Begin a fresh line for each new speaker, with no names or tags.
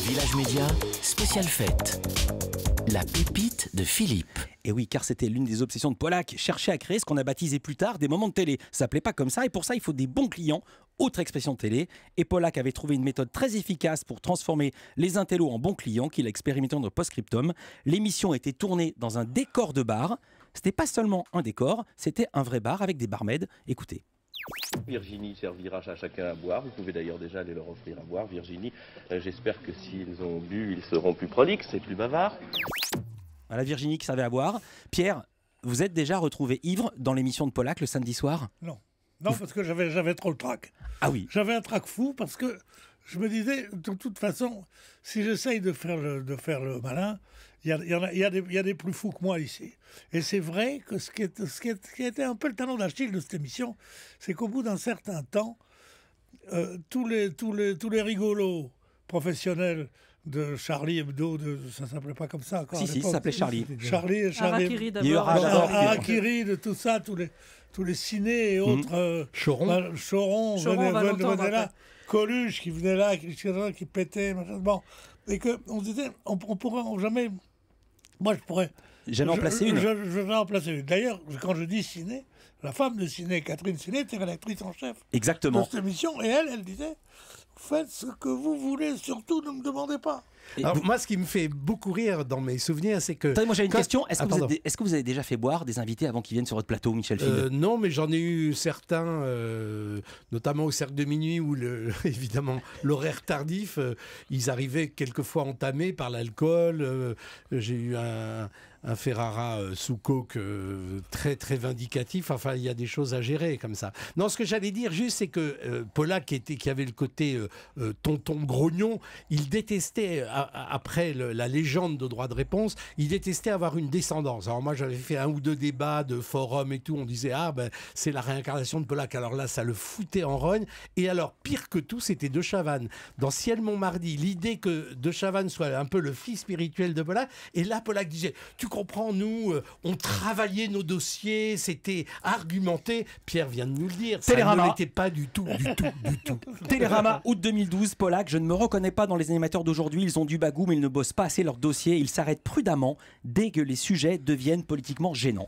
Village Média, spéciale fête. La pépite de Philippe.
Et oui, car c'était l'une des obsessions de Pollack, chercher à créer ce qu'on a baptisé plus tard des moments de télé. Ça s'appelait pas comme ça, et pour ça, il faut des bons clients. Autre expression de télé. Et Pollack avait trouvé une méthode très efficace pour transformer les intellos en bons clients qu'il a expérimenté dans Postscriptum. L'émission était tournée dans un décor de bar. C'était pas seulement un décor, c'était un vrai bar avec des barmaids. Écoutez.
Virginie servira à chacun à boire. Vous pouvez d'ailleurs déjà aller leur offrir à boire. Virginie, j'espère que s'ils ont bu, ils seront plus prolixes et plus bavards.
Voilà Virginie qui servait à boire. Pierre, vous êtes déjà retrouvé ivre dans l'émission de Pollack le samedi soir?
Non. Non, parce que j'avais trop le trac.
Ah oui.
J'avais un trac fou parce que je me disais, de toute façon, si j'essaye de faire le malin, il y a des plus fous que moi ici. Et c'est vrai que ce qui a été un peu le talon d'Achille de cette émission, c'est qu'au bout d'un certain temps, tous les rigolos professionnels de Charlie Hebdo, ça s'appelait pas comme ça encore.
Si, ça s'appelait Charlie.
Charlie.
Harakiri
Il y
d'abord.
aura d'abord
Harakiri, de tout ça, tous les ciné et autres.
Choron.
Choron venait là. Coluche qui venait là, qui pétait. Bon. Et qu'on se disait, on pourrait jamais. Moi, je pourrais.
Jamais en placer une.
Je vais en placer une. D'ailleurs, quand je dis ciné, la femme de ciné, Catherine Ciné, était rédactrice en chef
Exactement.
de cette émission. Et elle disait, faites ce que vous voulez, surtout ne me demandez pas.
Alors, moi, ce qui me fait beaucoup rire dans mes souvenirs, c'est que...
Attendez, moi j'ai une question. Est-ce
Pardon.
que vous avez déjà fait boire des invités avant qu'ils viennent sur votre plateau, Michel Fille?
Non, mais j'en ai eu certains, notamment au Cercle de Minuit, où évidemment l'horaire tardif, ils arrivaient quelquefois entamés par l'alcool. J'ai eu un Ferrara sous coke très très vindicatif. Enfin, il y a des choses à gérer comme ça. Non, ce que j'allais dire juste, c'est que Pollack, qui avait le côté tonton grognon, il détestait, après la légende de droit de réponse, il détestait avoir une descendance. Alors moi, j'avais fait un ou deux débats de forum et tout, on disait, c'est la réincarnation de Pollack. Alors là, ça le foutait en rogne. Et alors, pire que tout, c'était De Chavannes. Dans Ciel Montmardi, l'idée que De Chavannes soit un peu le fils spirituel de Pollack, et là, Pollack disait, tu comprends, nous, on travaillait nos dossiers, c'était argumenté. Pierre vient de nous le dire,
Télérama.
ça ne l'était pas du tout.
Télérama, août 2012, Pollack, je ne me reconnais pas dans les animateurs d'aujourd'hui, ils ont du bagou mais ils ne bossent pas assez leur dossier, ils s'arrêtent prudemment dès que les sujets deviennent politiquement gênants.